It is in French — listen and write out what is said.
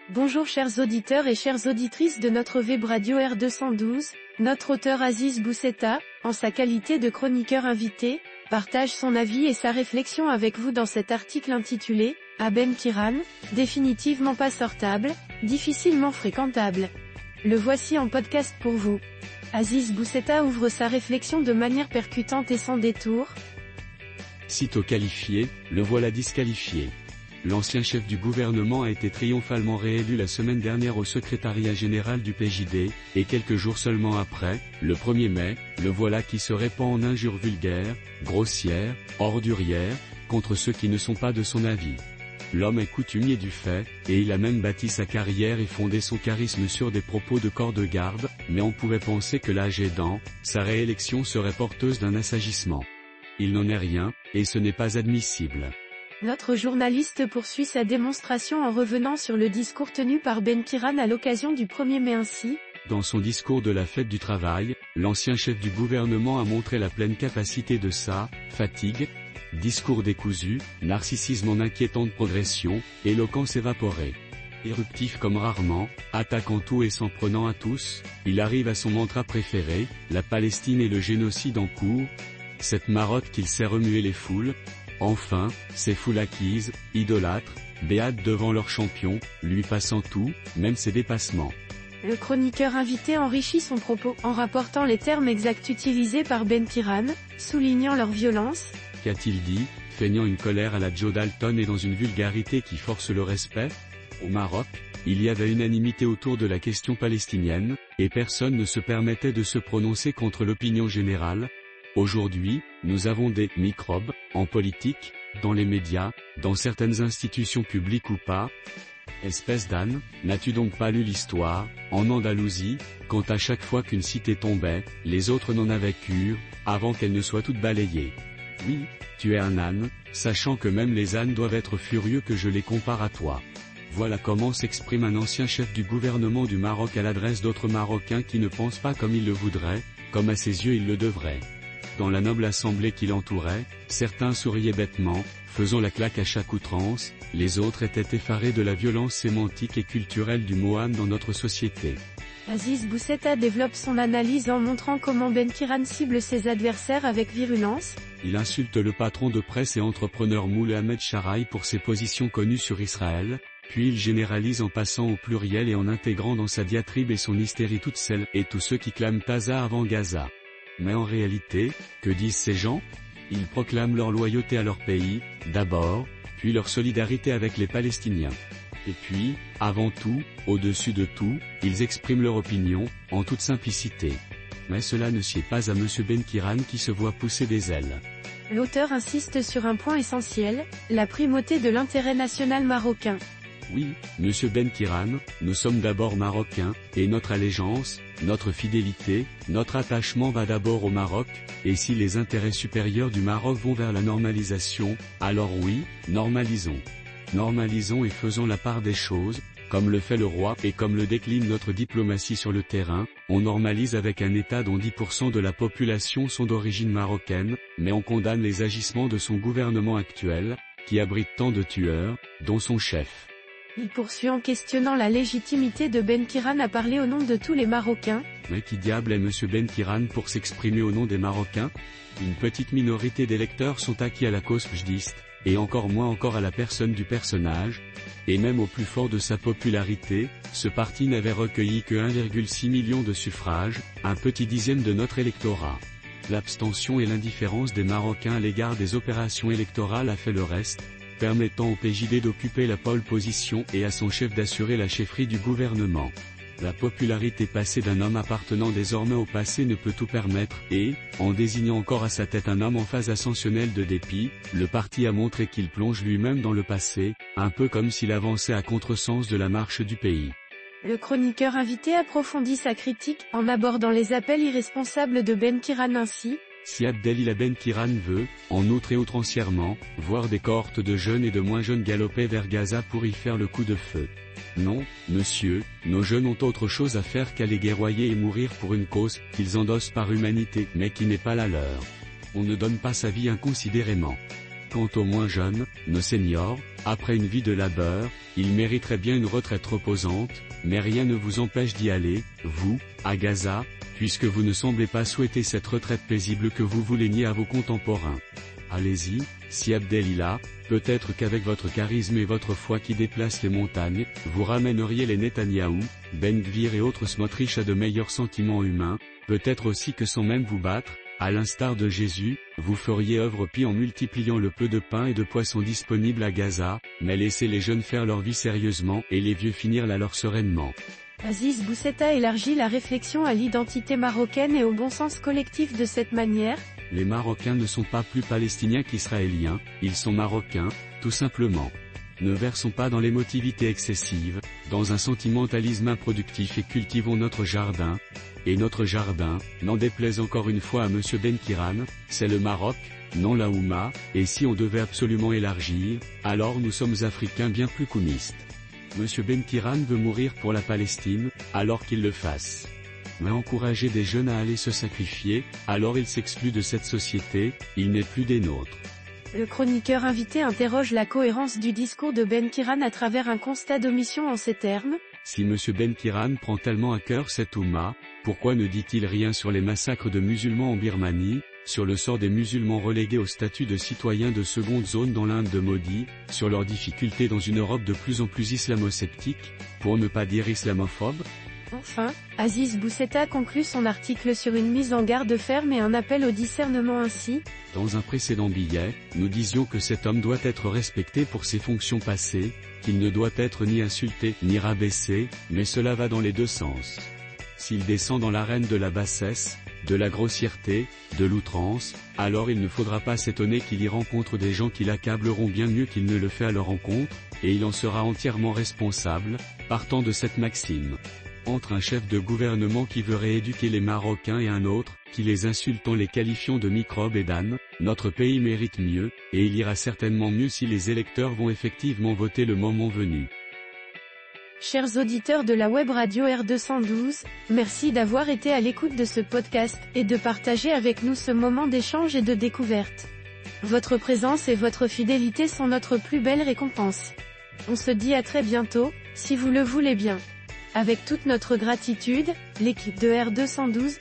Bonjour chers auditeurs et chères auditrices de notre web radio R212, notre auteur Aziz Boussetta, en sa qualité de chroniqueur invité, partage son avis et sa réflexion avec vous dans cet article intitulé « À Ben Kiran, définitivement pas sortable, difficilement fréquentable ». Le voici en podcast pour vous. Aziz Boussetta ouvre sa réflexion de manière percutante et sans détour. Sitôt qualifié, le voilà disqualifié. L'ancien chef du gouvernement a été triomphalement réélu la semaine dernière au secrétariat général du PJD, et quelques jours seulement après, le 1er mai, le voilà qui se répand en injures vulgaires, grossières, ordurières, contre ceux qui ne sont pas de son avis. L'homme est coutumier du fait, et il a même bâti sa carrière et fondé son charisme sur des propos de corps de garde, mais on pouvait penser que l'âge aidant, sa réélection serait porteuse d'un assagissement. Il n'en est rien, et ce n'est pas admissible. Notre journaliste poursuit sa démonstration en revenant sur le discours tenu par Ben Kiran à l'occasion du 1er mai ainsi. Dans son discours de la fête du travail, l'ancien chef du gouvernement a montré la pleine capacité de sa fatigue. Discours décousu, narcissisme en inquiétante progression, éloquence évaporée. Éruptif comme rarement, attaquant tout et s'en prenant à tous, il arrive à son mantra préféré, la Palestine et le génocide en cours. Cette marotte qu'il sait remuer les foules. Enfin, ces foules acquises, idolâtres, béates devant leur champion, lui passant tout, même ses dépassements. Le chroniqueur invité enrichit son propos en rapportant les termes exacts utilisés par Ben Kiran, soulignant leur violence. Qu'a-t-il dit, feignant une colère à la Joe Dalton et dans une vulgarité qui force le respect? Au Maroc, il y avait unanimité autour de la question palestinienne, et personne ne se permettait de se prononcer contre l'opinion générale. Aujourd'hui, nous avons des microbes, en politique, dans les médias, dans certaines institutions publiques ou pas. Espèce d'âne, n'as-tu donc pas lu l'histoire, en Andalousie, quand à chaque fois qu'une cité tombait, les autres n'en avaient cure, avant qu'elle ne soit toute balayée. Oui, tu es un âne, sachant que même les ânes doivent être furieux que je les compare à toi. Voilà comment s'exprime un ancien chef du gouvernement du Maroc à l'adresse d'autres Marocains qui ne pensent pas comme il le voudrait, comme à ses yeux il le devrait. Dans la noble assemblée qui l'entourait, certains souriaient bêtement, faisant la claque à chaque outrance, les autres étaient effarés de la violence sémantique et culturelle du mot âne dans notre société. Aziz Boussetta développe son analyse en montrant comment Ben Kiran cible ses adversaires avec virulence. Il insulte le patron de presse et entrepreneur Mohamed Charaï pour ses positions connues sur Israël, puis il généralise en passant au pluriel et en intégrant dans sa diatribe et son hystérie toutes celles et tous ceux qui clament Gaza avant Gaza. Mais en réalité, que disent ces gens? Ils proclament leur loyauté à leur pays, d'abord, puis leur solidarité avec les Palestiniens. Et puis, avant tout, au-dessus de tout, ils expriment leur opinion, en toute simplicité. Mais cela ne sied pas à M. Ben Kiran qui se voit pousser des ailes. L'auteur insiste sur un point essentiel, la primauté de l'intérêt national marocain. Oui, Monsieur Ben Kiran, nous sommes d'abord Marocains, et notre allégeance, notre fidélité, notre attachement va d'abord au Maroc, et si les intérêts supérieurs du Maroc vont vers la normalisation, alors oui, normalisons. Normalisons et faisons la part des choses, comme le fait le roi et comme le décline notre diplomatie sur le terrain, on normalise avec un État dont 10% de la population sont d'origine marocaine, mais on condamne les agissements de son gouvernement actuel, qui abrite tant de tueurs, dont son chef. Il poursuit en questionnant la légitimité de Ben Kiran à parler au nom de tous les Marocains. Mais qui diable est Monsieur Ben Kiran pour s'exprimer au nom des Marocains? Une petite minorité d'électeurs sont acquis à la cause pjdiste, et encore moins encore à la personne du personnage. Et même au plus fort de sa popularité, ce parti n'avait recueilli que 1,6 million de suffrages, un petit dixième de notre électorat. L'abstention et l'indifférence des Marocains à l'égard des opérations électorales a fait le reste, permettant au PJD d'occuper la pole position et à son chef d'assurer la chefferie du gouvernement. La popularité passée d'un homme appartenant désormais au passé ne peut tout permettre, et, en désignant encore à sa tête un homme en phase ascensionnelle de dépit, le parti a montré qu'il plonge lui-même dans le passé, un peu comme s'il avançait à contresens de la marche du pays. Le chroniqueur invité approfondit sa critique, en abordant les appels irresponsables de Ben Kiran ainsi. Si Abdelila Ben Kiran veut, en outre et outrancièrement, voir des cohortes de jeunes et de moins jeunes galoper vers Gaza pour y faire le coup de feu. Non, monsieur, nos jeunes ont autre chose à faire qu'aller guerroyer et mourir pour une cause qu'ils endossent par humanité, mais qui n'est pas la leur. On ne donne pas sa vie inconsidérément. Quant aux moins jeunes, nos seniors, après une vie de labeur, ils mériteraient bien une retraite reposante, mais rien ne vous empêche d'y aller, vous, à Gaza, puisque vous ne semblez pas souhaiter cette retraite paisible que vous voulez nier à vos contemporains. Allez-y, si Abdel est là, peut-être qu'avec votre charisme et votre foi qui déplace les montagnes, vous ramèneriez les Netanyahou, Ben Gvir et autres Smotrich à de meilleurs sentiments humains, peut-être aussi que sans même vous battre, à l'instar de Jésus, vous feriez œuvre pie en multipliant le peu de pain et de poissons disponibles à Gaza, mais laissez les jeunes faire leur vie sérieusement et les vieux finir la leur sereinement. Aziz Bousseta élargit la réflexion à l'identité marocaine et au bon sens collectif de cette manière. Les Marocains ne sont pas plus palestiniens qu'israéliens, ils sont Marocains, tout simplement. Ne versons pas dans l'émotivité excessive, dans un sentimentalisme improductif et cultivons notre jardin. Et notre jardin, n'en déplaise encore une fois à Monsieur Benkiran, c'est le Maroc, non la Houma, et si on devait absolument élargir, alors nous sommes Africains bien plus koumistes. Monsieur Benkiran veut mourir pour la Palestine, alors qu'il le fasse. Mais encourager des jeunes à aller se sacrifier, alors il s'exclut de cette société, il n'est plus des nôtres. Le chroniqueur invité interroge la cohérence du discours de Benkiran à travers un constat d'omission en ces termes. Si Monsieur Benkiran prend tellement à cœur cette Oumma, pourquoi ne dit-il rien sur les massacres de musulmans en Birmanie, sur le sort des musulmans relégués au statut de citoyens de seconde zone dans l'Inde de Modi, sur leurs difficultés dans une Europe de plus en plus islamo-sceptique, pour ne pas dire islamophobe? Enfin, Aziz Bousseta conclut son article sur une mise en garde ferme et un appel au discernement ainsi. Dans un précédent billet, nous disions que cet homme doit être respecté pour ses fonctions passées, qu'il ne doit être ni insulté, ni rabaissé, mais cela va dans les deux sens. S'il descend dans l'arène de la bassesse, de la grossièreté, de l'outrance, alors il ne faudra pas s'étonner qu'il y rencontre des gens qui l'accableront bien mieux qu'il ne le fait à leur rencontre, et il en sera entièrement responsable, partant de cette maxime. Entre un chef de gouvernement qui veut rééduquer les Marocains et un autre, qui les insulte en les qualifiant de microbes et d'ânes, notre pays mérite mieux, et il ira certainement mieux si les électeurs vont effectivement voter le moment venu. Chers auditeurs de la web radio R212, merci d'avoir été à l'écoute de ce podcast, et de partager avec nous ce moment d'échange et de découverte. Votre présence et votre fidélité sont notre plus belle récompense. On se dit à très bientôt, si vous le voulez bien. Avec toute notre gratitude, l'équipe de R212,